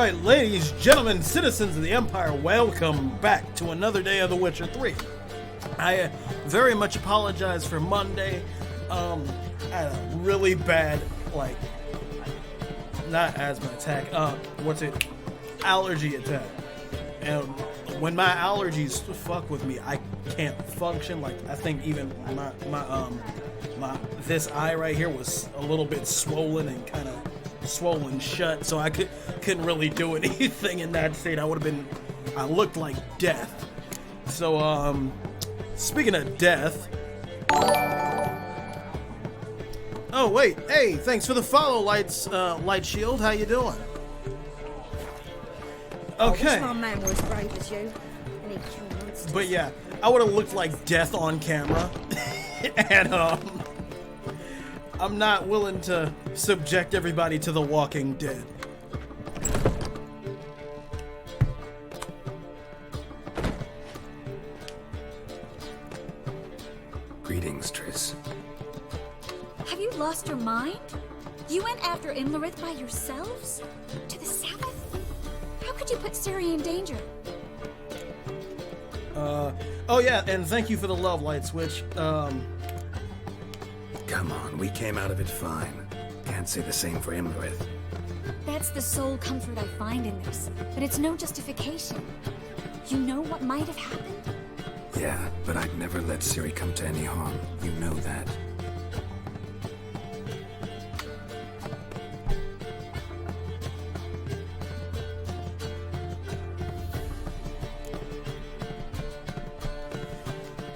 Alright, ladies, gentlemen, citizens of the Empire, welcome back to another day of The Witcher 3. I very much apologize for Monday. I had a really bad, not asthma attack, allergy attack. And when my allergies fuck with me, I can't function. I think even my this eye right here was a little bit swollen and kind of swollen shut, so I couldn't really do anything in that state. I looked like death. So speaking of death, oh wait, hey, thanks for the follow, Light Shield. How you doing? Okay. I wish my man was brave as you. But yeah, I would have looked like death on camera, and I'm not willing to subject everybody to The Walking Dead. Greetings, Triss. Have you lost your mind? You went after Imlerith by yourselves? To the south? How could you put Ciri in danger? Oh yeah, and thank you for the love, Light Switch. Come on, we came out of it fine. Can't say the same for Imlerith. That's the sole comfort I find in this, but it's no justification. You know what might have happened? Yeah, but I'd never let Ciri come to any harm. You know that.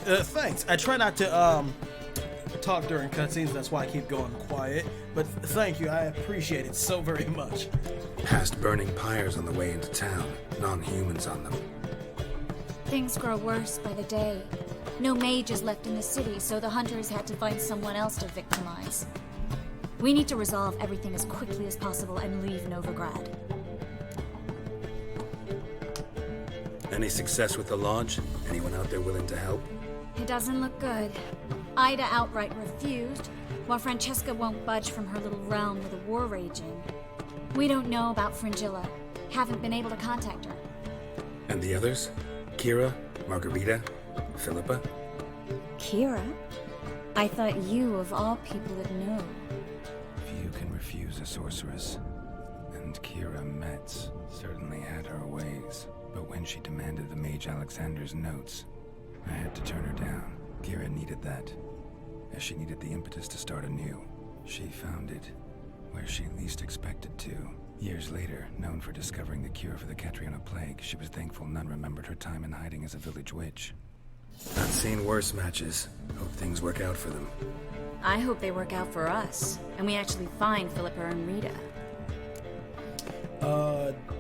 Thanks. I try not to talk during cutscenes, that's why I keep going quiet. But thank you, I appreciate it so very much. Past burning pyres on the way into town, non-humans on them. Things grow worse by the day. No mages left in the city, so the hunters had to find someone else to victimize. We need to resolve everything as quickly as possible and leave Novigrad. Any success with the lodge? Anyone out there willing to help? It doesn't look good. Ida outright refused, while Francesca won't budge from her little realm with a war raging. We don't know about Fringilla. Haven't been able to contact her. And the others? Kira? Margarita? Philippa? Kira? I thought you, of all people, would know. Few can refuse a sorceress. And Kira Metz certainly had her ways. But when she demanded the Mage Alexander's notes, I had to turn her down. Kira needed that, as she needed the impetus to start anew. She found it where she least expected to. Years later, known for discovering the cure for the Catriona plague, she was thankful none remembered her time in hiding as a village witch. I've seen worse matches. Hope things work out for them. I hope they work out for us, and we actually find Philippa and Rita.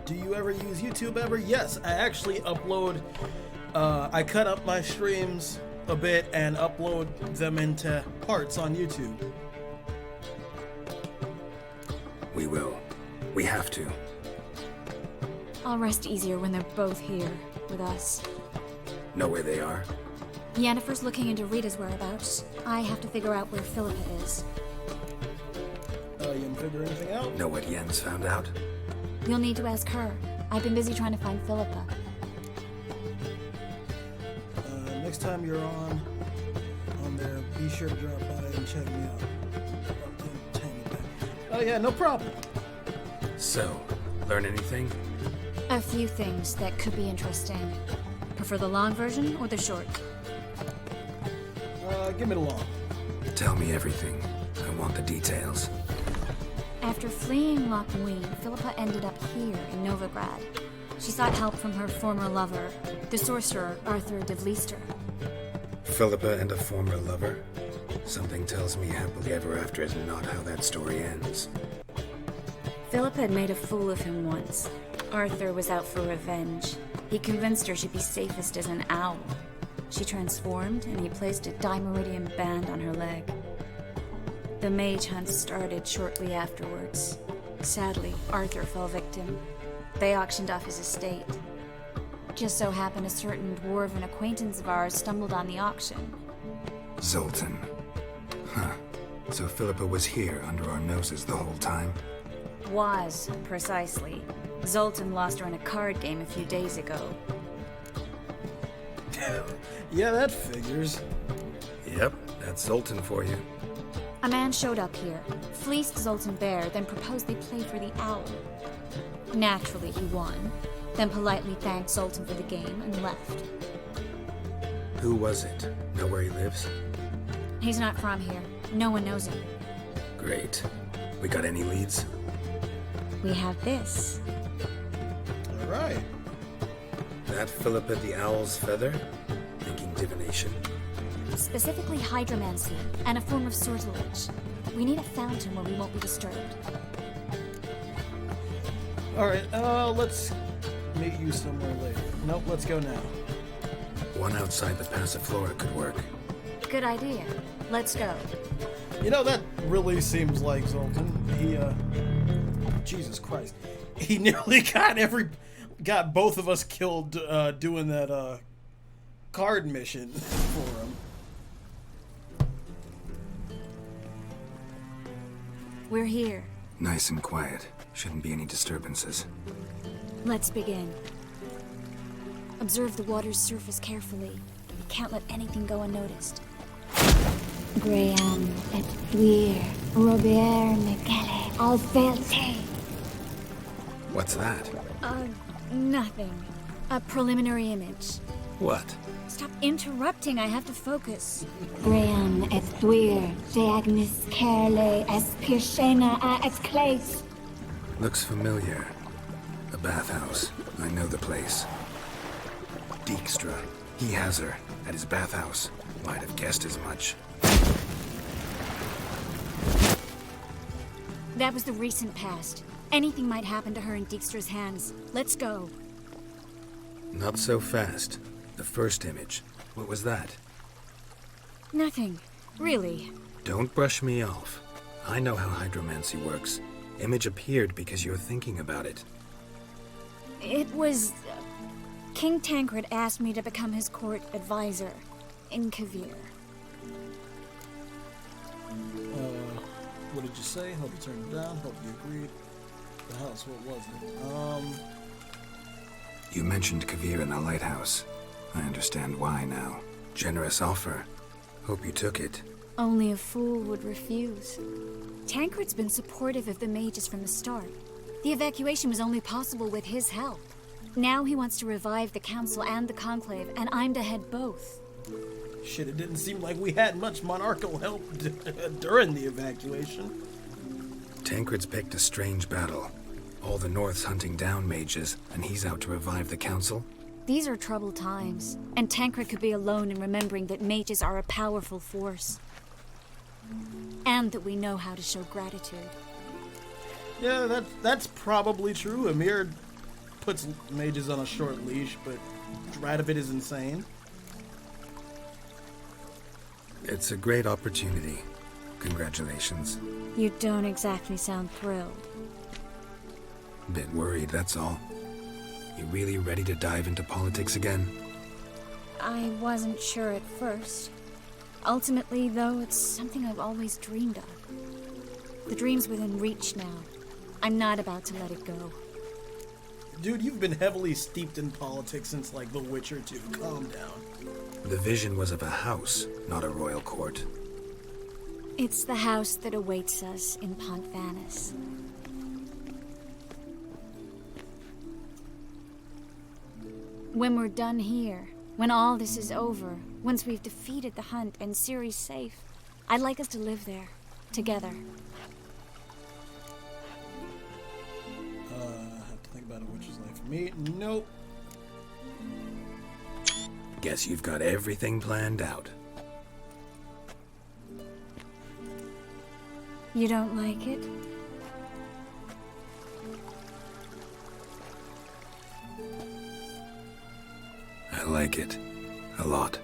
Do you ever use YouTube ever? Yes, I actually upload, I cut up my streams a bit and upload them into parts on YouTube. We will. We have to. I'll rest easier when they're both here with us. Know where they are? Yennefer's looking into Rita's whereabouts. I have to figure out where Philippa is. You didn't figure anything out? Know what Jens found out? You'll need to ask her. I've been busy trying to find Philippa. Next time you're on there, be sure to drop by and check me out. Oh yeah, no problem. So, learn anything? A few things that could be interesting. Prefer the long version or the short? Give me the long. Tell me everything. I want the details. After fleeing Loch Muin, Philippa ended up here in Novigrad. She sought help from her former lover, the sorcerer Arthur de Vlister. Philippa and a former lover? Something tells me happily ever after is not how that story ends. Philippa had made a fool of him once. Arthur was out for revenge. He convinced her she'd be safest as an owl. She transformed, and he placed a Dimeridian band on her leg. The mage hunt started shortly afterwards. Sadly, Arthur fell victim. They auctioned off his estate. Just so happened a certain dwarven acquaintance of ours stumbled on the auction. Zoltan. Huh. So Philippa was here under our noses the whole time? Was, precisely. Zoltan lost her in a card game a few days ago. Yeah, that figures. Yep, that's Zoltan for you. A man showed up here, fleeced Zoltan bare, then proposed they play for the owl. Naturally, he won, then politely thanked Zoltan for the game and left. Who was it? Know where he lives? He's not from here. No one knows him. Great. We got any leads? We have this. All right. That Philippa the Owl's feather? Thinking divination? Specifically hydromancy, and a form of sortilege. We need a fountain where we won't be disturbed. All right. Let's meet you somewhere later. Nope. Let's go now. One outside the Passiflora could work. Good idea. Let's go. You know, that really seems like Zoltan. He, Jesus Christ. He nearly got both of us killed, doing that, card mission for him. We're here. Nice and quiet. Shouldn't be any disturbances. Let's begin. Observe the water's surface carefully. We can't let anything go unnoticed. Graham et Thuir, Robert Mcgelle, Alfelte. What's that? Nothing. A preliminary image. What? Stop interrupting, I have to focus. Graham et Thuir, de Agnes Kerle, es Pirshena a exclais. Looks familiar. A bathhouse. I know the place. Dijkstra. He has her at his bathhouse. Might have guessed as much. That was the recent past. Anything might happen to her in Dijkstra's hands. Let's go. Not so fast. The first image. What was that? Nothing. Really. Don't brush me off. I know how hydromancy works. Image appeared because you're thinking about it. It was... King Tancred asked me to become his court advisor in Kavir. What did you say? Hope you turned it down. Hope you agreed. The house, what was it? You mentioned Kavir in the lighthouse. I understand why now. Generous offer. Hope you took it. Only a fool would refuse. Tancred's been supportive of the mages from the start. The evacuation was only possible with his help. Now he wants to revive the council and the conclave, and I'm to head both. Shit, it didn't seem like we had much monarchical help during the evacuation. Tancred's picked a strange battle. All the North's hunting down mages, and he's out to revive the council? These are troubled times, and Tancred could be alone in remembering that mages are a powerful force. And that we know how to show gratitude. Yeah, that's probably true. Emir puts mages on a short leash, but Radovid is insane. It's a great opportunity. Congratulations. You don't exactly sound thrilled. Bit worried, that's all. You really ready to dive into politics again? I wasn't sure at first. Ultimately, though, it's something I've always dreamed of. The dream's within reach now. I'm not about to let it go. Dude, you've been heavily steeped in politics since, like, The Witcher 2. Calm down. The vision was of a house, not a royal court. It's the house that awaits us in Pont Vanis. When we're done here, when all this is over, once we've defeated the hunt and Ciri's safe, I'd like us to live there, together. Have to think about a witch's life for me. Nope. Guess you've got everything planned out. You don't like it? I like it. A lot.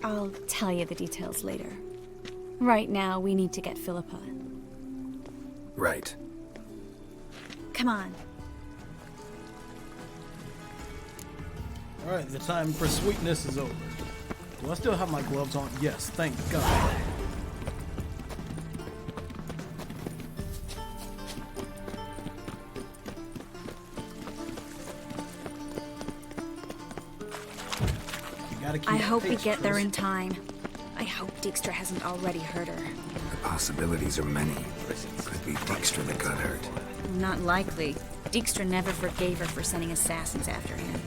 I'll tell you the details later. Right now, we need to get Philippa. Right. Come on. Alright, the time for sweetness is over. Do I still have my gloves on? Yes, thank God. I hope we get there in time. I hope Dijkstra hasn't already hurt her. The possibilities are many. Could be Dijkstra that got hurt. Not likely. Dijkstra never forgave her for sending assassins after him.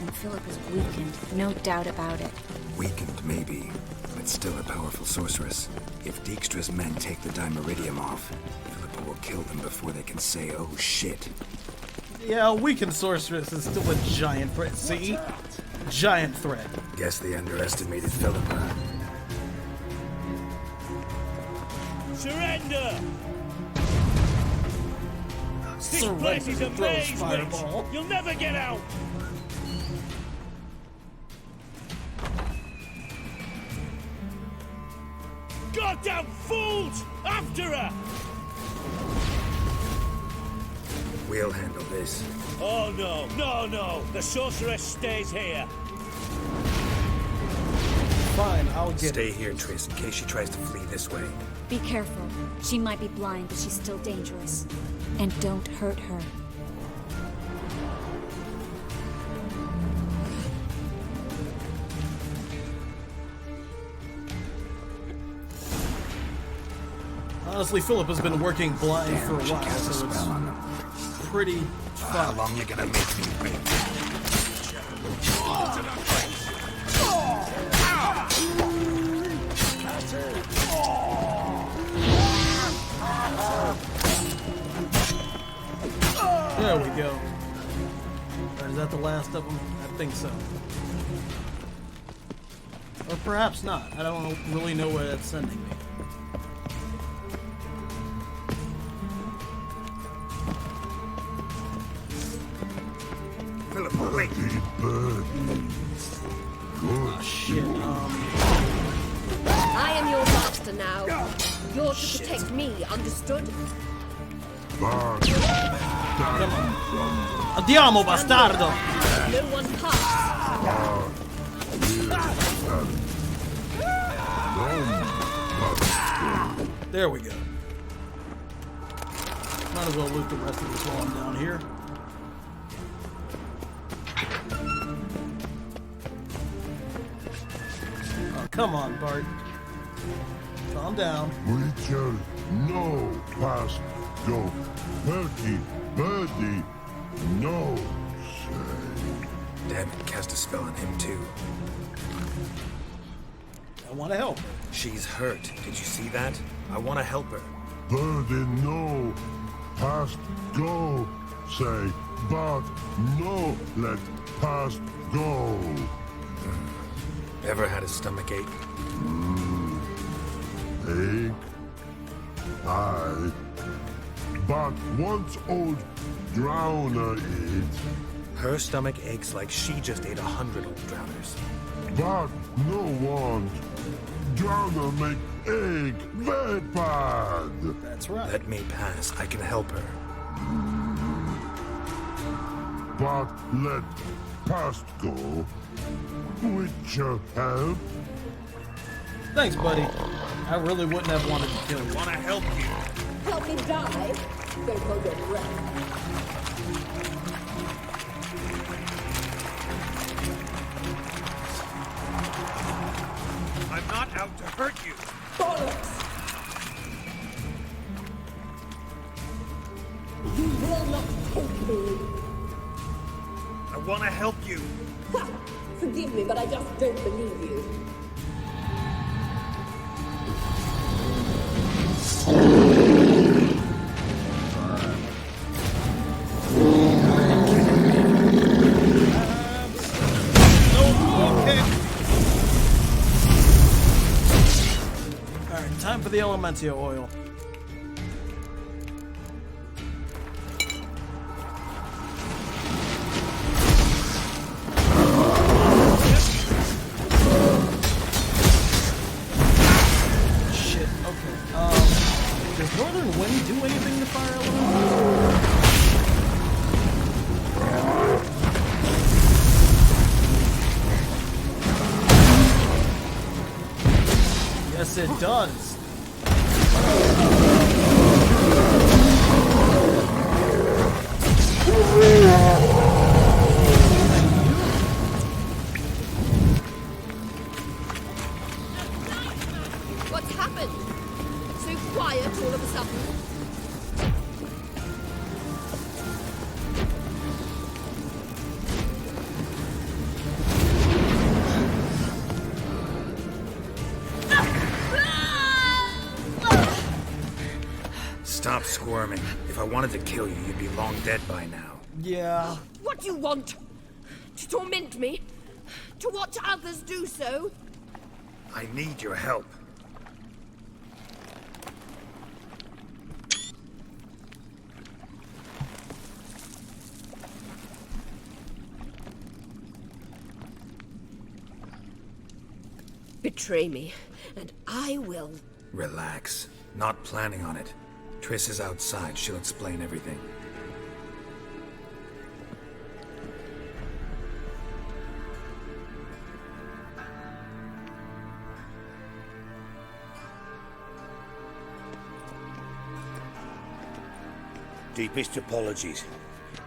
And Philip is weakened, no doubt about it. Weakened, maybe, but still a powerful sorceress. If Dijkstra's men take the Dimeridium off, Philippa will kill them before they can say, oh shit. Yeah, a weakened sorceress is still a giant threat. See? Giant threat. Guess they underestimated Philippa. Surrender! This place is a maze, witch! You'll never get out! Goddamn fools! After her! We'll handle this. Oh no, no, no! The sorceress stays here! Fine, I'll get Stay here, Triss, in case she tries to flee this way. Be careful. She might be blind, but she's still dangerous. And don't hurt her. Honestly, Philip has been working blind for a Damn, she while, cast a so spell on them. it's pretty How fun. long you gonna make me wait? There we go. Or is that the last of them? I think so. Or perhaps not. I don't really know where that's sending me. Philippa, wait! Oh, shit. I am your master now. You're to protect me, understood? Andiamo, bastardo! No one pass. There we go. Might as well loot the rest of this while I'm down here. Oh, come on, Bart. Calm down. Witcher, no past go. Birdie, no say. Damn it, cast a spell on him too. I want to help. She's hurt. Did you see that? I want to help her. Birdie, no past go say. But no let past go. Ever had a stomach ache? Ache. Aye. But once old drowner eat. Her stomach aches like she just ate 100 old drowners. But no want. Drowner make egg very bad. That's right. Let me pass. I can help her. But let past go. Witcher help. Thanks, buddy. I really wouldn't have wanted to kill you. Want to help you? Help me die. Go hold your breath. I'm not out to hurt you. Bollocks! You will not take me. I want to help you. Ha! Forgive me, but I just don't believe you. Alright, time for the Elementio oil. Shit, okay. Does Northern Wind do anything to fire elementals? it does. What's happened? So quiet all of a sudden. Stop squirming. If I wanted to kill you, you'd be long dead by now. Yeah. What do you want? To torment me? To watch others do so? I need your help. Betray me, and I will. Relax. Not planning on it. Triss is outside. She'll explain everything. Deepest apologies,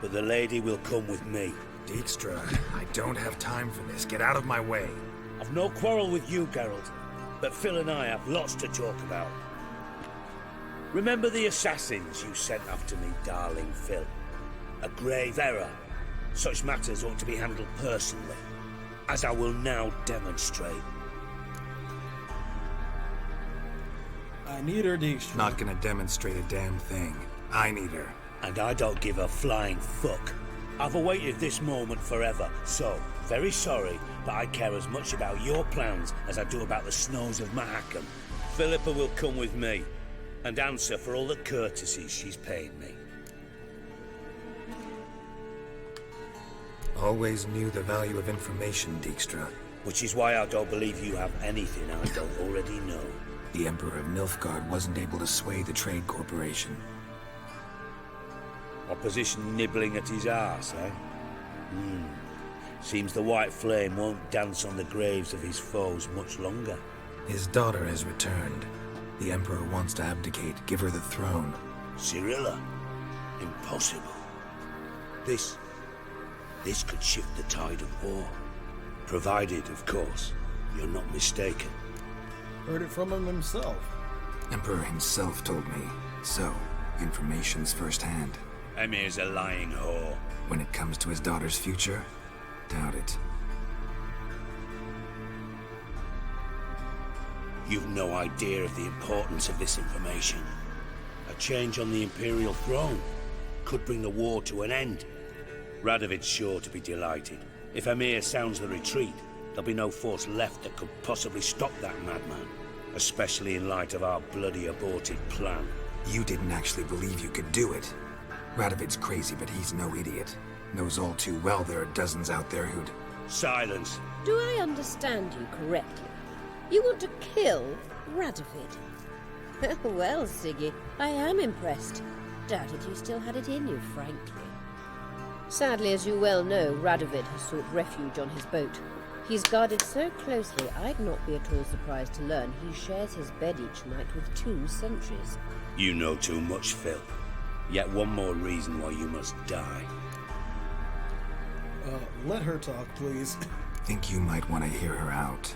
but the lady will come with me. Dijkstra, I don't have time for this. Get out of my way. I've no quarrel with you, Geralt, but Phil and I have lots to talk about. Remember the assassins you sent after me, darling Phil? A grave error. Such matters ought to be handled personally, as I will now demonstrate. I need her, Dijkstra. Not gonna demonstrate a damn thing. I need her. And I don't give a flying fuck. I've awaited this moment forever, so, very sorry, but I care as much about your plans as I do about the snows of Mahakam. Philippa will come with me, and answer for all the courtesies she's paid me. Always knew the value of information, Dijkstra. Which is why I don't believe you have anything I don't already know. The Emperor of Nilfgaard wasn't able to sway the Trade Corporation. Opposition nibbling at his arse, eh? Seems the White Flame won't dance on the graves of his foes much longer. His daughter has returned. The Emperor wants to abdicate, give her the throne. Cirilla? Impossible. This could shift the tide of war. Provided, of course, you're not mistaken. Heard it from him himself. Emperor himself told me. So, information's firsthand. Emir's a lying whore. When it comes to his daughter's future, doubt it. You've no idea of the importance of this information. A change on the Imperial throne could bring the war to an end. Radovid's sure to be delighted. If Emir sounds the retreat, there'll be no force left that could possibly stop that madman. Especially in light of our bloody aborted plan. You didn't actually believe you could do it. Radovid's crazy, but he's no idiot. Knows all too well there are dozens out there who'd... Do Silence. I understand you correctly? You want to kill Radovid? Well, Siggy, I am impressed. Doubted you still had it in you, frankly. Sadly, as you well know, Radovid has sought refuge on his boat. He's guarded so closely, I'd not be at all surprised to learn he shares his bed each night with 2 sentries. You know too much, Phil. Yet one more reason why you must die. Let her talk, please. Think you might want to hear her out.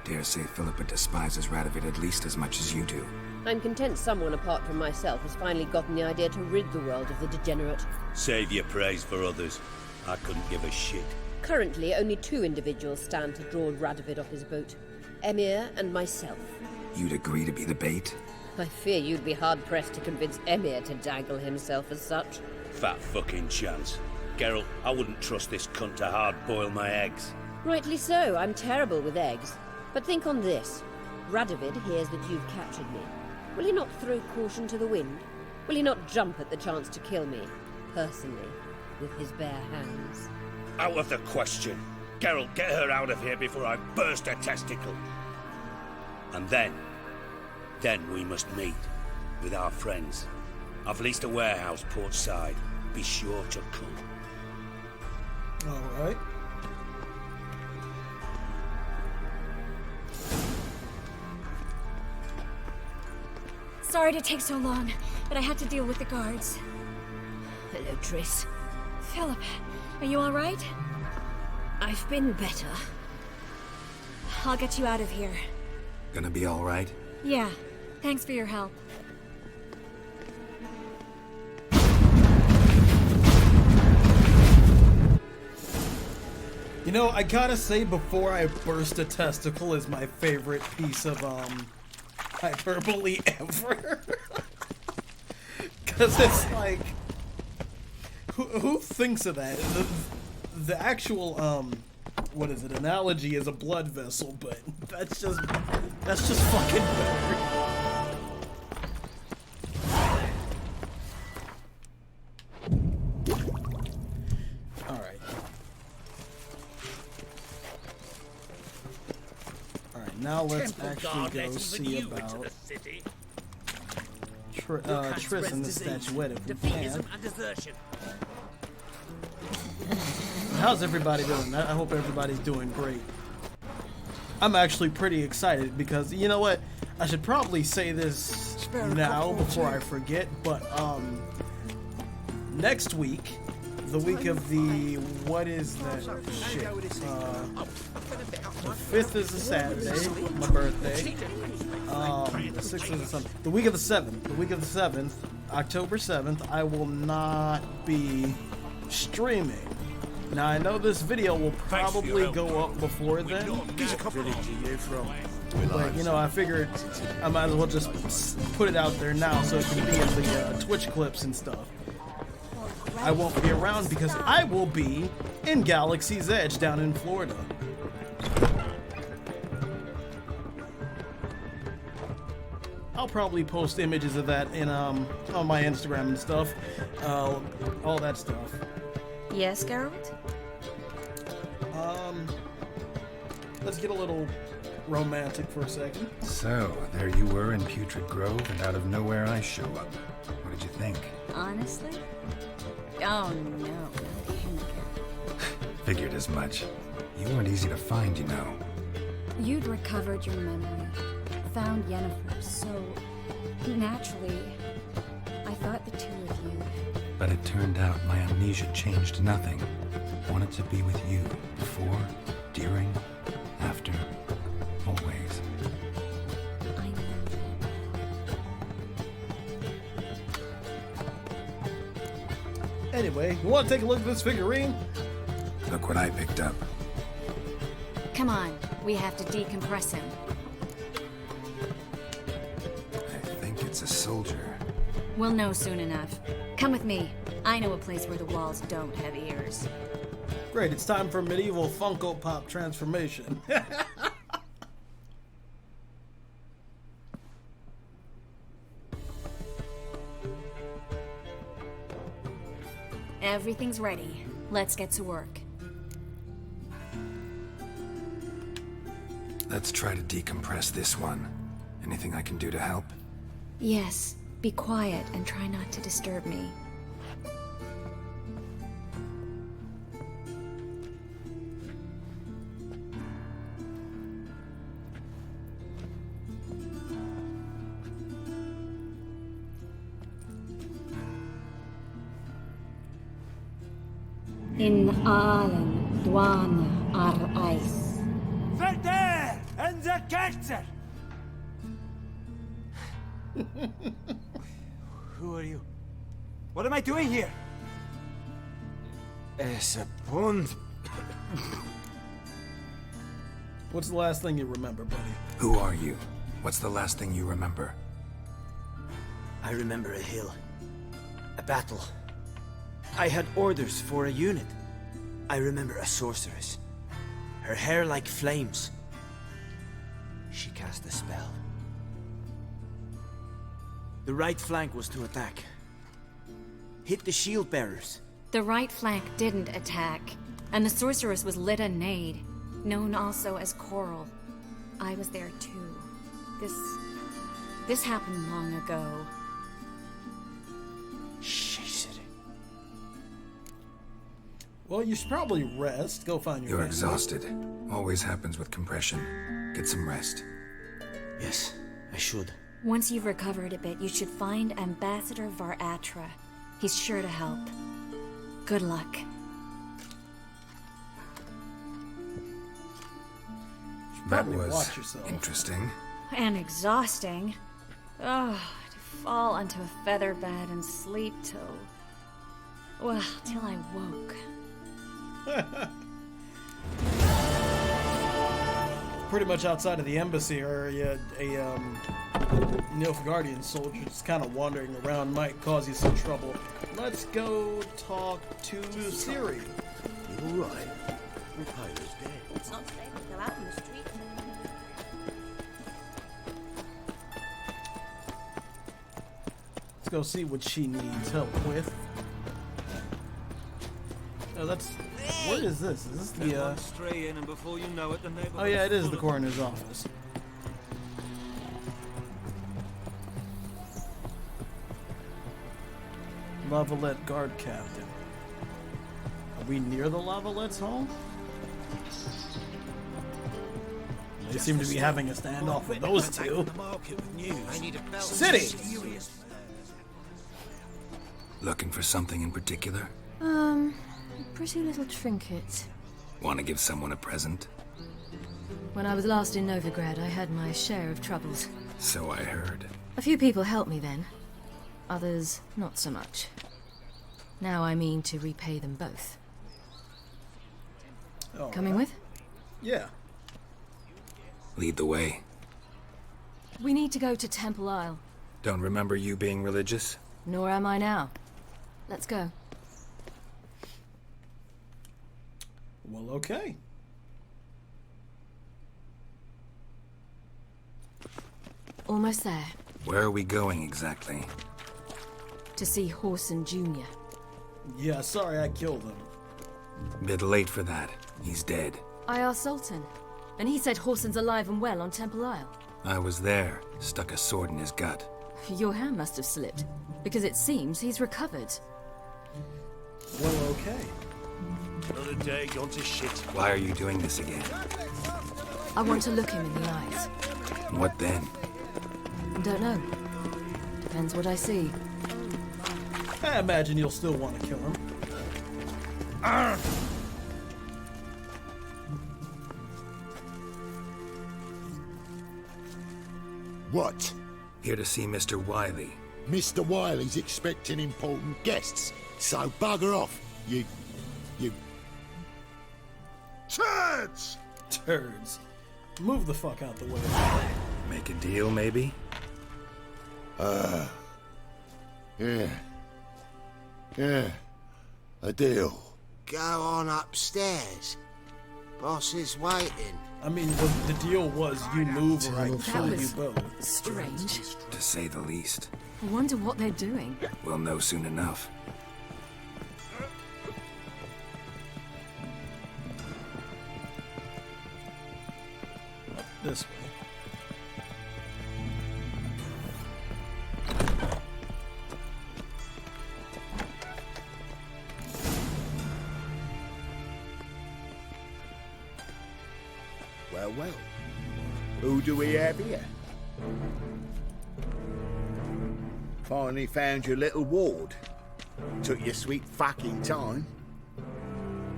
Dare say Philippa despises Radovid at least as much as you do. I'm content someone apart from myself has finally gotten the idea to rid the world of the degenerate. Save your praise for others. I couldn't give a shit. Currently, only 2 individuals stand to draw Radovid off his boat. Emir and myself. You'd agree to be the bait? I fear you'd be hard-pressed to convince Emir to dangle himself as such. Fat fucking chance. Geralt, I wouldn't trust this cunt to hard-boil my eggs. Rightly so, I'm terrible with eggs. But think on this. Radovid hears that you've captured me. Will he not throw caution to the wind? Will he not jump at the chance to kill me, personally, with his bare hands? Out of the question. Geralt, get her out of here before I burst a testicle. And then we must meet with our friends. I've leased a warehouse portside. Be sure to come. All right. Sorry to take so long, but I had to deal with the guards. Hello, Triss. Philip, are you all right? I've been better. I'll get you out of here. Gonna be all right? Yeah, thanks for your help. You know, I gotta say, before I burst a testicle is my favorite piece of hyperbole ever. Because it's like, who thinks of that? The actual what is it? Analogy is a blood vessel, but that's just fucking better. Now let's actually go see about Triss and the statuette if we can. How's everybody doing? I hope everybody's doing great. I'm actually pretty excited because, you know what? I should probably say this now before I forget, but next week, the week of the, what is that shit? The 5th is a Saturday, my birthday. The 6th is a Sunday. The week of the 7th, October 7th, I will not be streaming. Now, I know this video will probably go up before then. But, you know, I figured I might as well just put it out there now so it can be in the Twitch clips and stuff. I won't be around because I will be in Galaxy's Edge down in Florida. I'll probably post images of that in on my Instagram and stuff, all that stuff. Yes, Geralt? Let's get a little romantic for a second. So, there you were in Putrid Grove, and out of nowhere I show up. What did you think? Honestly? Oh no, not him again. Figured as much. You weren't easy to find, you know. You'd recovered your memory, found Yennefer, so naturally, I thought the two of you. But it turned out my amnesia changed nothing. Wanted to be with you, before, during, after, always. I know. Anyway, you want to take a look at this figurine? Look what I picked up. Come on, we have to decompress him. I think it's a soldier. We'll know soon enough. Come with me. I know a place where the walls don't have ears. Great, it's time for medieval Funko Pop transformation. Everything's ready. Let's get to work. Let's try to decompress this one. Anything I can do to help? Yes, be quiet and try not to disturb me. In allen dwana ar eis. Verder and the Kerzer! Who are you? What am I doing here? Es a bond. What's the last thing you remember, buddy? Who are you? What's the last thing you remember? I remember a hill. A battle. I had orders for a unit. I remember a sorceress. Her hair like flames. She cast a spell. The right flank was to attack. Hit the shield bearers. The right flank didn't attack, and the sorceress was Lyda Nade, known also as Coral. I was there too. This happened long ago. Well, you should probably rest. Go find your You're family. exhausted. Always happens with compression. Get some rest. Yes, I should. Once you've recovered a bit, you should find Ambassador Varatra. He's sure to help. Good luck. That Probably was watch yourself. interesting. And exhausting. Oh, to fall onto a feather bed and sleep till... well, till I woke. Pretty much outside of the embassy area, a Nilfgaardian soldier just kind of wandering around might cause you some trouble. Let's go talk to Ciri. You all right? Pyro's dead. It's not safe to go out in the street. Let's go see what she needs help with. Oh, that's... What is this? Is this the, Stray in, and before you know it, the neighborhood Oh yeah, it is full the of- coroner's office. Lavalette guard captain. Are we near the Lavalette's home? They seem to be having a standoff with those two. City! Looking for something in particular? Pretty little trinket. Want to give someone a present? When I was last in Novigrad, I had my share of troubles. So I heard. A few people helped me then. Others, not so much. Now I mean to repay them both. All Coming right. with? Yeah. Lead the way. We need to go to Temple Isle. Don't remember you being religious? Nor am I now. Let's go. Well, okay. Almost there. Where are we going exactly? To see Horson Jr. Yeah, sorry I killed him. Bit late for that. He's dead. I asked Sultan, and he said Horson's alive and well on Temple Isle. I was there. Stuck a sword in his gut. Your hand must have slipped, because it seems he's recovered. Well, okay. Another day gone to shit. Why are you doing this again? I want to look him in the eyes. What then? Don't know. Depends what I see. I imagine you'll still want to kill him. What? Here to see Mr. Wiley. Mr. Wiley's expecting important guests, so bugger off, you... Turds! Turds. Move the fuck out the way. Make a deal, maybe? Yeah. A deal. Go on upstairs. Boss is waiting. I mean, the deal was you move or I That kill you was both. strange. To say the least. I wonder what they're doing. We'll know soon enough. This way. Well, well. Who do we have here? Finally found your little ward. Took your sweet fucking time.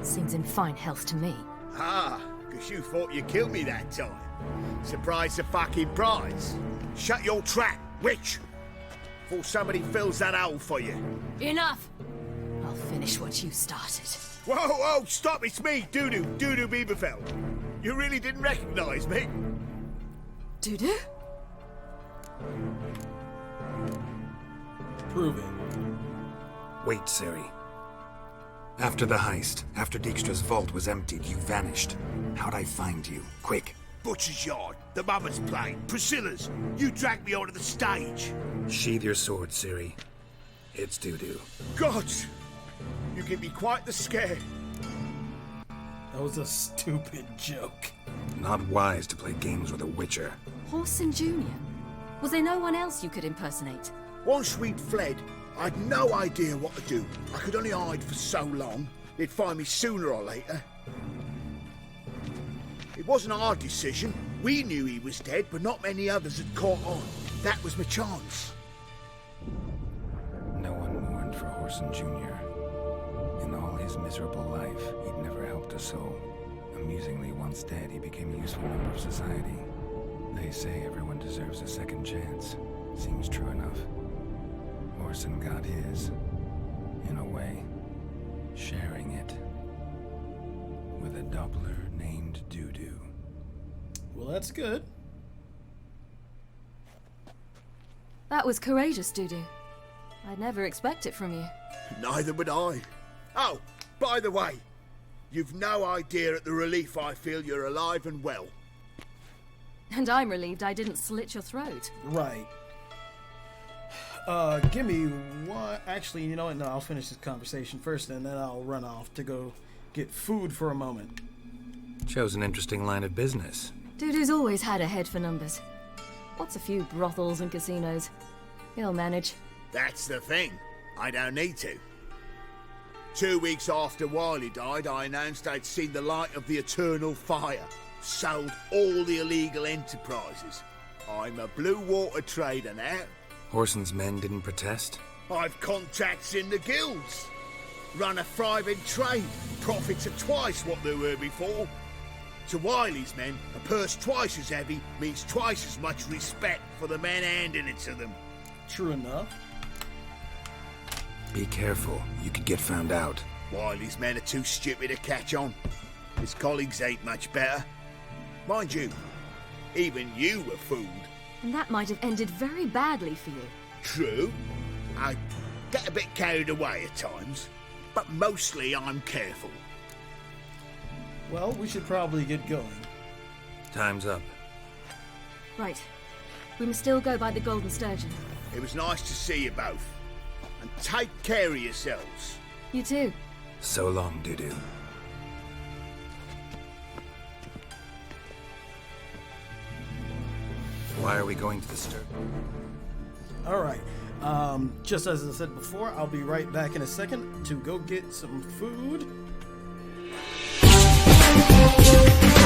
Seems in fine health to me. Ah, because you thought you killed me that time. Surprise the fucking prize. Shut your trap, witch! Before somebody fills that hole for you. Enough! I'll finish what you started. Whoa, whoa, stop, it's me, Dudu Bieberfeld. You really didn't recognize me? Dudu? Prove it. Wait, Ciri. After the heist, after Dijkstra's vault was emptied, you vanished. How'd I find you? Quick. Butcher's Yard, the Mother's Plane, Priscilla's. You dragged me onto the stage. Sheathe your sword, Ciri. It's Dudu. Gods! You give me quite the scare. That was a stupid joke. Not wise to play games with a witcher. Horson Jr.? Was there no one else you could impersonate? Once we'd fled, I'd no idea what to do. I could only hide for so long. They'd find me sooner or later. It wasn't our decision. We knew he was dead, but not many others had caught on. That was my chance. No one mourned for Horson Jr. In all his miserable life, he'd never helped a soul. Amusingly, once dead, he became a useful member of society. They say everyone deserves a second chance. Seems true enough. Horson got his, in a way, sharing it with a Doppler named Dudu. Well, that's good. That was courageous, Dudu. I'd never expect it from you. Neither would I. Oh, by the way, you've no idea at the relief I feel you're alive and well. And I'm relieved I didn't slit your throat. Right. Give me one. Actually, you know what? No, I'll finish this conversation first, and then I'll run off to go get food for a moment. Shows an interesting line of business. Dudu's always had a head for numbers. What's a few brothels and casinos? He'll manage. That's the thing. I don't need to. 2 weeks after Wiley died, I announced I'd seen the light of the eternal fire. Sold all the illegal enterprises. I'm a blue water trader now. Horson's men didn't protest? I've contacts in the guilds. Run a thriving trade. Profits are twice what they were before. To Wiley's men, a purse twice as heavy means twice as much respect for the men handing it to them. True enough. Be careful, you could get found out. Wiley's men are too stupid to catch on. His colleagues ain't much better. Mind you, even you were fooled. And that might have ended very badly for you. True. I get a bit carried away at times, but mostly I'm careful. Well, we should probably get going. Time's up. Right. We must still go by the Golden Sturgeon. It was nice to see you both. And take care of yourselves. You too. So long, Dudu. Why are we going to the stir? Alright. Just as I said before, I'll be right back in a second to go get some food. Oh,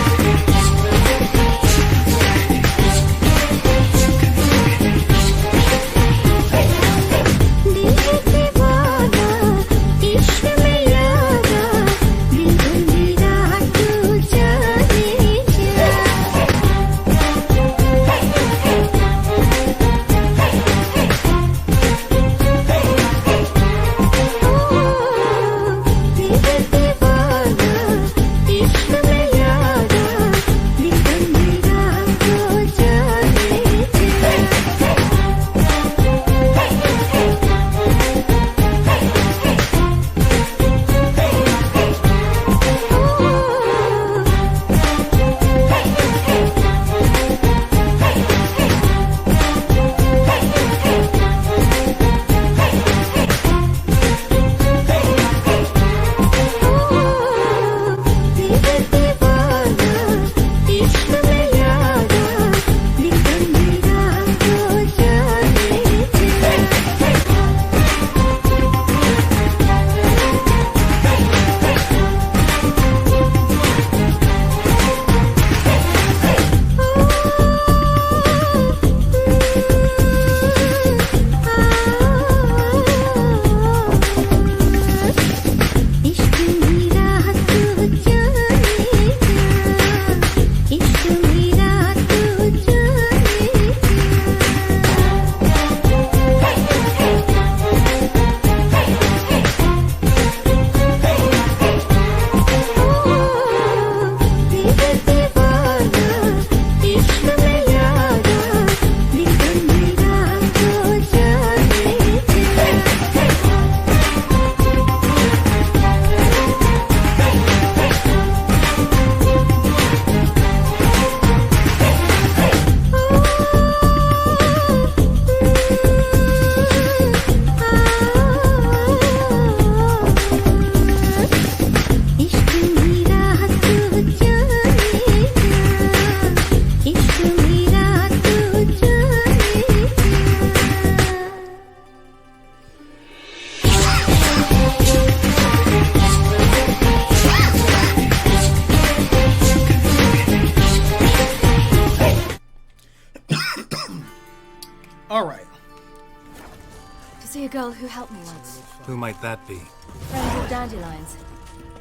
girl who helped me once. Who might that be? Friend of Dandelion's.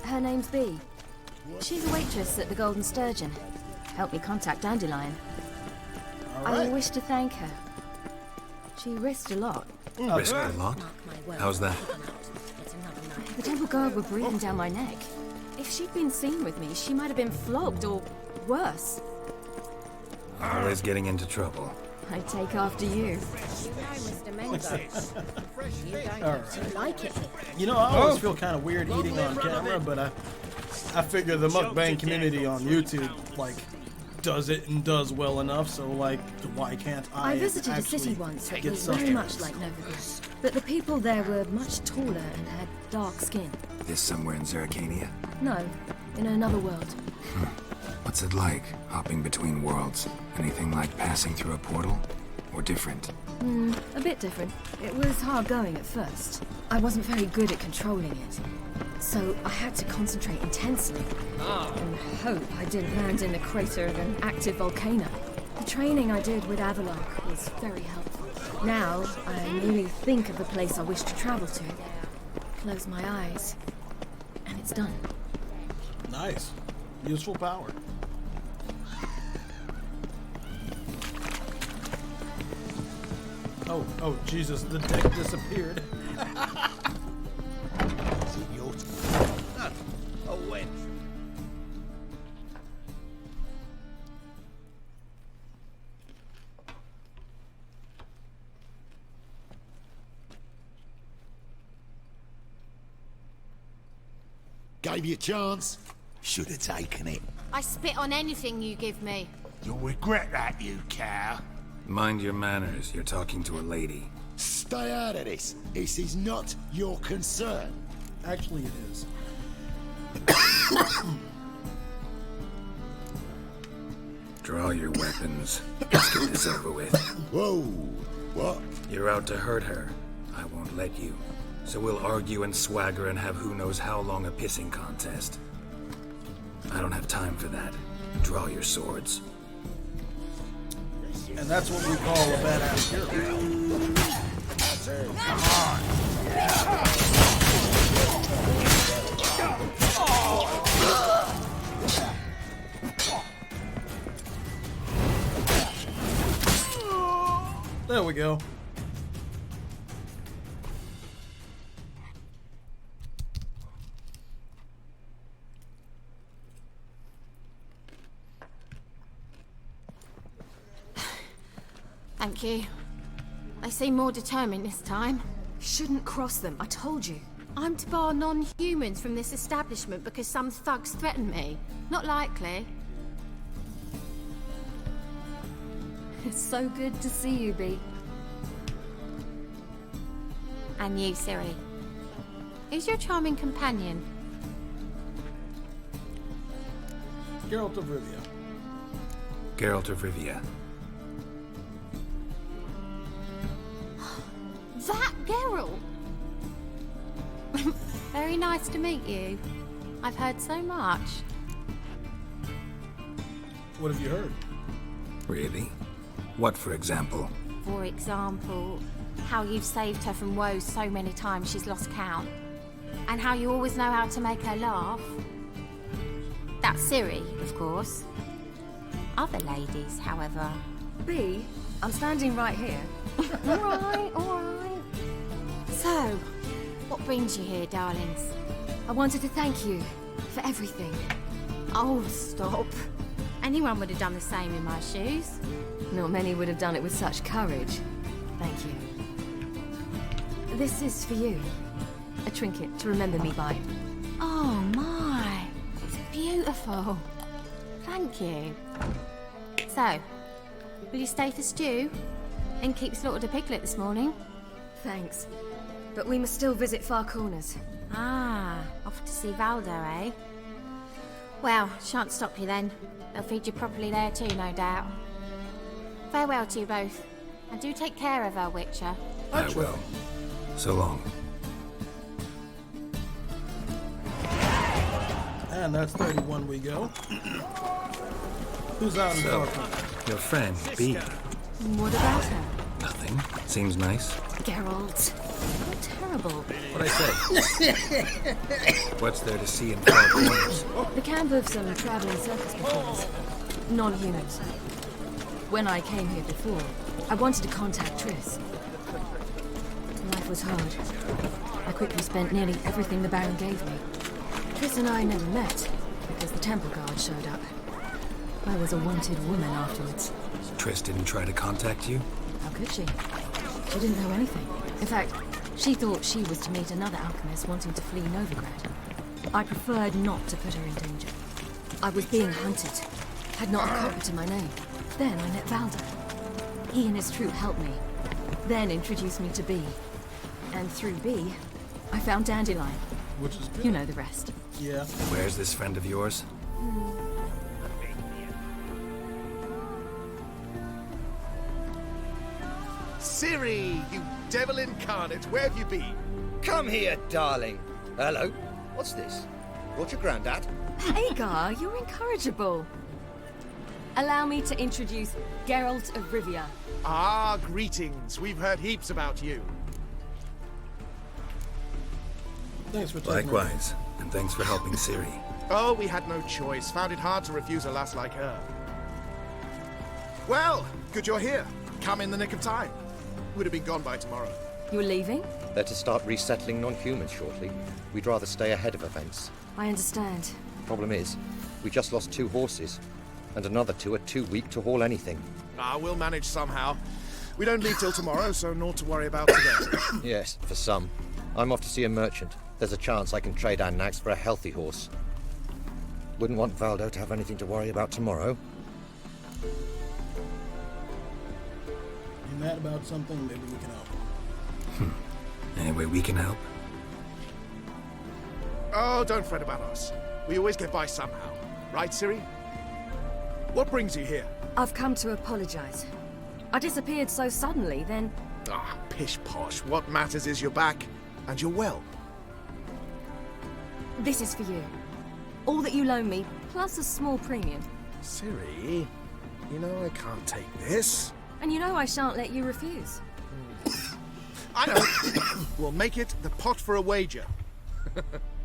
Her name's Bee. She's a waitress at the Golden Sturgeon. Helped me contact Dandelion. I wish to thank her. She risked a lot. Risked a lot? How's that? The temple guard were breathing down my neck. If she'd been seen with me, she might have been flogged or worse. Always getting into trouble. I take after you. Like it. You know, I always feel kind of weird eating on camera, but I figure the mukbang community on YouTube, like, does it and does well enough, so, like, why can't I visited a city once that was very much like Novigrad, but the people there were much taller and had dark skin. This somewhere in Zerrikania? No, in another world. What's it like, hopping between worlds? Anything like passing through a portal? Or different? A bit different. It was hard going at first. I wasn't very good at controlling it. So I had to concentrate intensely. And hope I didn't land in the crater of an active volcano. The training I did with Avalok was very helpful. Now, I merely think of the place I wish to travel to. Close my eyes. And it's done. Nice. Useful power. Oh, Jesus, the deck disappeared. Is it your turn? Oh, when? Gave you a chance. Should have taken it. I spit on anything you give me. You'll regret that, you cow. Mind your manners, you're talking to a lady. Stay out of this. This is not your concern. Actually, it is. Draw your weapons. Let's get this over with. Whoa, what? You're out to hurt her. I won't let you. So we'll argue and swagger and have who knows how long a pissing contest. I don't have time for that. Draw your swords. And that's what we call a badass hero. There we go. Thank you. They seem more determined this time. Shouldn't cross them, I told you. I'm to bar non-humans from this establishment because some thugs threaten me. Not likely. It's so good to see you, Bee. And you, Ciri. Who's your charming companion? Geralt of Rivia. Geralt of Rivia. That Geralt! Very nice to meet you. I've heard so much. What have you heard? Really? What, for example? For example, how you've saved her from woes so many times she's lost count. And how you always know how to make her laugh. That's Ciri, of course. Other ladies, however... Bee, I'm standing right here. Alright. So, what brings you here, darlings? I wanted to thank you for everything. Oh, stop. Anyone would have done the same in my shoes. Not many would have done it with such courage. Thank you. This is for you. A trinket to remember me by. Oh my, it's beautiful. Thank you. So, will you stay for stew? And keep slaughtered a piglet this morning? Thanks. But we must still visit Far Corners. Ah, off to see Valdo, eh? Well, shan't stop you then. They'll feed you properly there too, no doubt. Farewell to you both. And do take care of her, Witcher. I will. So long. And that's 31 we go. Who's out in Far Corners? Your friend, Bee. What about her? Nothing. Seems nice. Geralt. How terrible. What'd I say? What's there to see in far corners? The camp of some traveling circus performers. Non-humans. When I came here before, I wanted to contact Triss. Life was hard. I quickly spent nearly everything the Baron gave me. Triss and I never met, because the temple guard showed up. I was a wanted woman afterwards. Triss didn't try to contact you? How could she? She didn't know anything. In fact, she thought she was to meet another alchemist wanting to flee Novigrad. I preferred not to put her in danger. I was being hunted. Had not a copper to my name. Then I met Valda. He and his troop helped me. Then introduced me to B. And through B, I found Dandelion. Which is good. You know the rest. Yeah. Where's this friend of yours? Ciri, you devil incarnate, where have you been? Come here, darling. Hello. What's this? Brought your granddad? Agar, you're incorrigible. Allow me to introduce Geralt of Rivia. Ah, greetings. We've heard heaps about you. Thanks for taking Likewise, and thanks for helping Ciri. Oh, we had no choice. Found it hard to refuse a lass like her. Well, good you're here. Come in the nick of time. Would have been gone by tomorrow. You're leaving? They're to start resettling non-humans shortly. We'd rather stay ahead of events. I understand. Problem is, we just lost 2 horses. And another 2 are too weak to haul anything. Ah, we'll manage somehow. We don't leave till tomorrow, so naught to worry about today. Yes, for some. I'm off to see a merchant. There's a chance I can trade our nags for a healthy horse. Wouldn't want Valdo to have anything to worry about tomorrow. You mad about something? Maybe we can help. Any way we can help? Oh, don't fret about us. We always get by somehow. Right, Ciri? What brings you here? I've come to apologize. I disappeared so suddenly, then... Ah, pish-posh. What matters is you're back, and you're well. This is for you. All that you loan me, plus a small premium. Ciri, you know I can't take this. And you know I shan't let you refuse. I know. We'll make it the pot for a wager.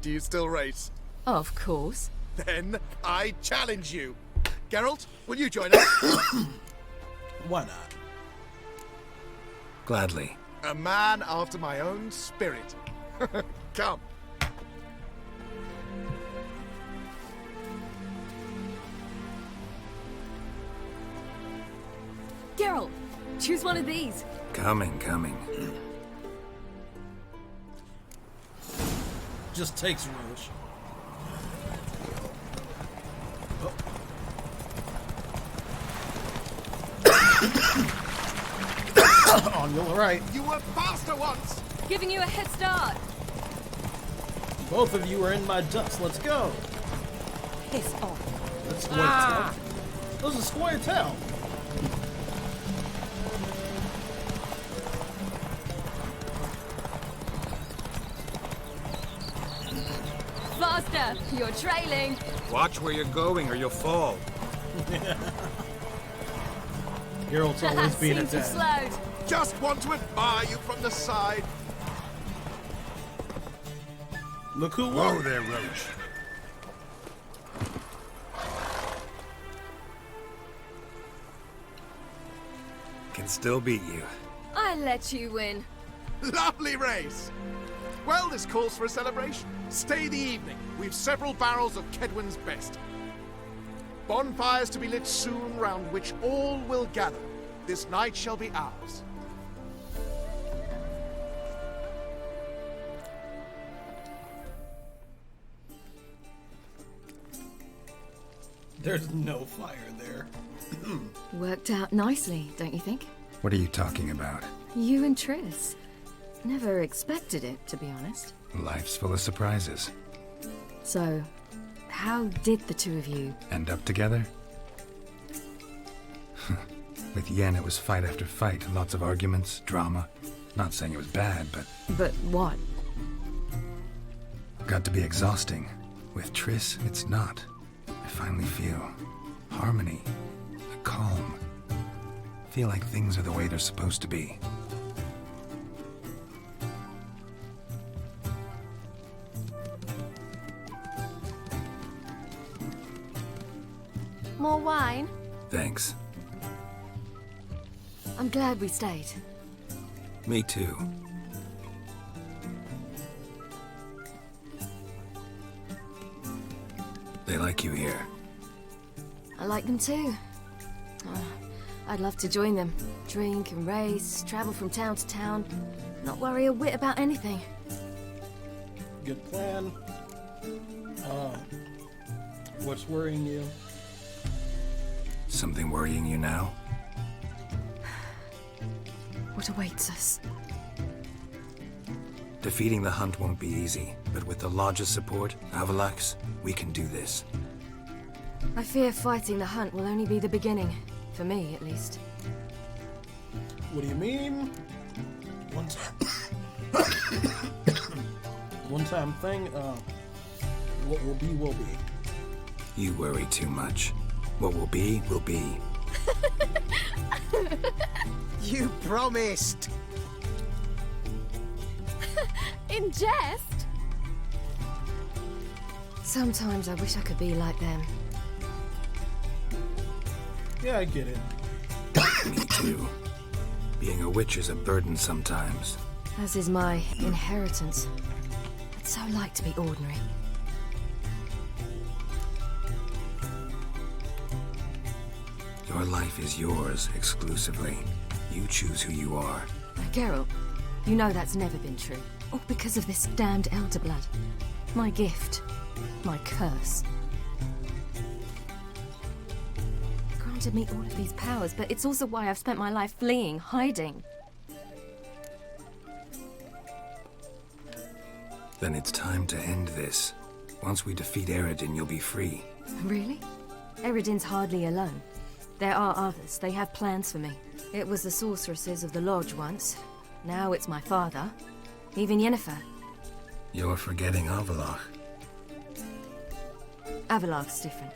Do you still race? Of course. Then I challenge you. Geralt, will you join us? Why not? Gladly. A man after my own spirit. Come. Geralt, choose one of these. Coming. Just takes Roche. On your right. You were faster once. Giving you a head start. Both of you are in my ducks. Let's go. Piss off. That's square tail. Those are square tail. Faster! You're trailing. Watch where you're going or you'll fall. Geralt's always been Seems you've attacked. slowed. Just want to admire you from the side. Look who Whoa won. there, Roach. Can still beat you. I let you win. Lovely race. Well, this calls for a celebration. Stay the evening. We've several barrels of Kedwin's best. Bonfires to be lit soon, round which all will gather. This night shall be ours. There's no fire there. Worked out nicely, don't you think? What are you talking about? You and Triss. Never expected it, to be honest. Life's full of surprises. So, how did the two of you... End up together? With Yen, it was fight after fight. Lots of arguments, drama. Not saying it was bad, but... But what? Got to be exhausting. With Triss, it's not. I finally feel harmony, a calm. Feel like things are the way they're supposed to be. More wine? Thanks. I'm glad we stayed. Me too. They like you here. I like them too. I'd love to join them. Drink and race, travel from town to town. Not worry a whit about anything. Good plan. What's worrying you? Something worrying you now? What awaits us? Defeating the hunt won't be easy, but with the Lodge's support, Avalax, we can do this. I fear fighting the hunt will only be the beginning. For me, at least. What do you mean? One-time thing, what will be, will be. You worry too much. What will be, will be. You promised! In jest? Sometimes I wish I could be like them. Yeah, I get it. Me too. Being a witch is a burden sometimes. As is my inheritance. I'd so like to be ordinary. Your life is yours exclusively. You choose who you are. Geralt, you know that's never been true. All because of this damned elder blood. My gift. My curse. Granted me all of these powers, but it's also why I've spent my life fleeing, hiding. Then it's time to end this. Once we defeat Eredin, you'll be free. Really? Eredin's hardly alone. There are others. They have plans for me. It was the sorceresses of the Lodge once. Now it's my father. Even Yennefer. You're forgetting Avalach. Avalach's different.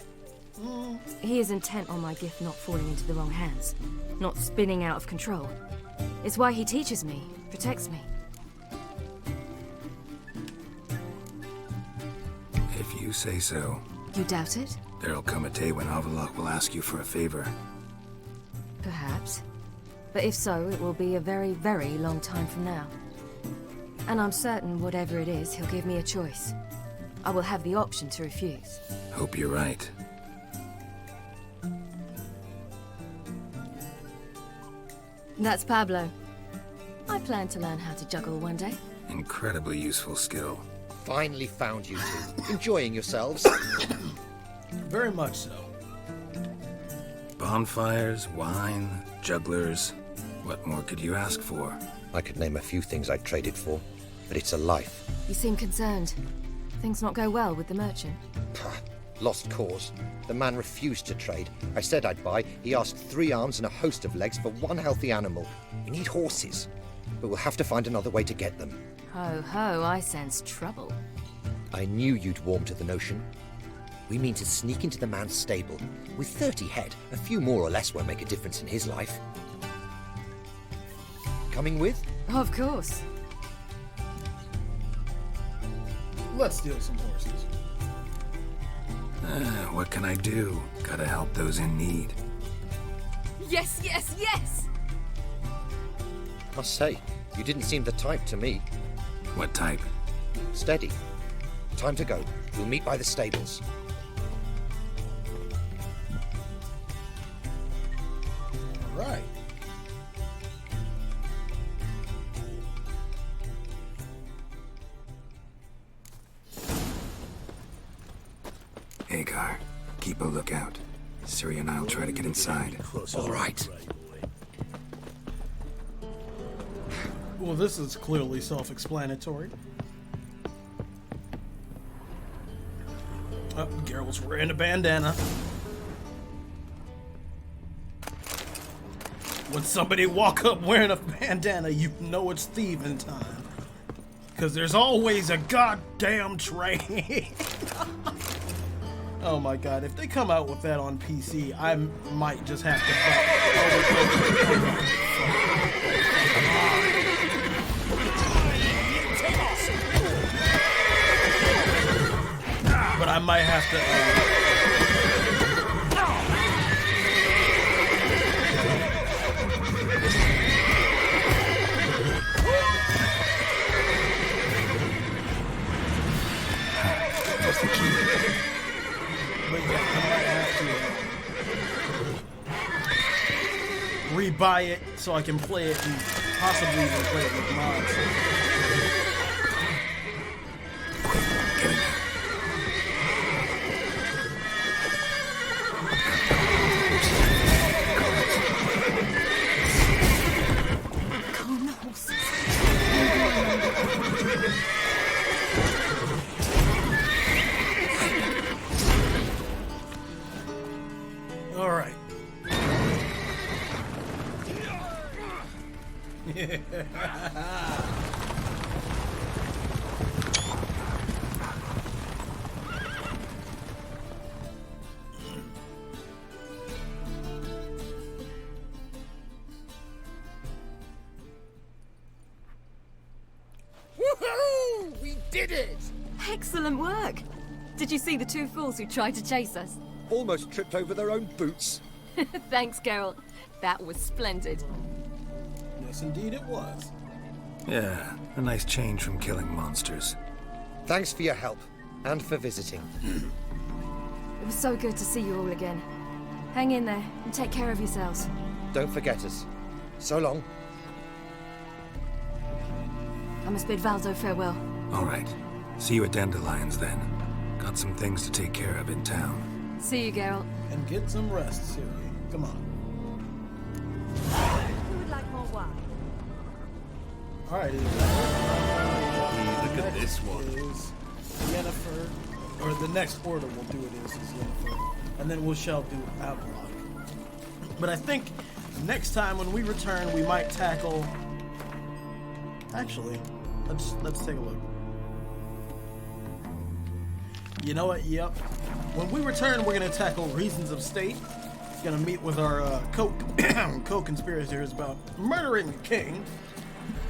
He is intent on my gift not falling into the wrong hands. Not spinning out of control. It's why he teaches me, protects me. If you say so. You doubt it? There'll come a day when Avalach will ask you for a favor. Perhaps. But if so, it will be a very, very long time from now. And I'm certain whatever it is, he'll give me a choice. I will have the option to refuse. Hope you're right. That's Pablo. I plan to learn how to juggle one day. Incredibly useful skill. Finally found you two. Enjoying yourselves? Very much so. Bonfires, wine, jugglers. What more could you ask for? I could name a few things I'd trade it for, but it's a life. You seem concerned. Things not go well with the merchant? Lost cause. The man refused to trade. I said I'd buy. He asked 3 arms and a host of legs for 1 healthy animal. We need horses, but we'll have to find another way to get them. Ho ho, I sense trouble. I knew you'd warm to the notion. We mean to sneak into the man's stable. With 30 head, a few more or less won't make a difference in his life. Coming with? Of course. Let's steal some horses. What can I do? Gotta help those in need. Yes, yes, yes! I say, you didn't seem the type to me. What type? Steady. Time to go. We'll meet by the stables. Right. Hagar, keep a lookout. Ciri and I'll try to get inside. All right. Well, this is clearly self-explanatory. Oh, Geralt's wearing a bandana. When somebody walk up wearing a bandana, you know it's thieving time. Because there's always a goddamn train. Oh my god, if they come out with that on PC, I might just have to... But I might have to... the key. But yeah, I might have to rebuy it so I can play it and possibly even play it with mods. Get in there. Calm the horses. All right. Woohoo! We did it! Excellent work! Did you see the two fools who tried to chase us? Almost tripped over their own boots. Thanks, Geralt. That was splendid. Yes, indeed it was. Yeah, a nice change from killing monsters. Thanks for your help, and for visiting. It was so good to see you all again. Hang in there, and take care of yourselves. Don't forget us. So long. I must bid Valdo farewell. All right. See you at Dandelions then. Got some things to take care of in town. See you, Geralt. And get some rest, Ciri. Come on. Who would like more wine? All right. Look at this one. Is Yennefer, or the next order we'll do it is Yennefer, and then we shall do Avlok. But I think next time when we return, we might tackle. Actually, let's take a look. You know what? Yep. When we return, we're gonna tackle Reasons of State. Gonna meet with our co-conspirators about murdering the king.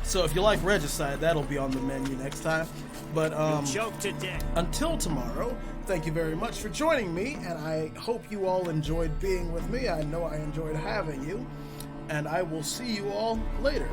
So if you like regicide, that'll be on the menu next time. But Choked to death. until tomorrow, thank you very much for joining me, and I hope you all enjoyed being with me. I know I enjoyed having you, and I will see you all later.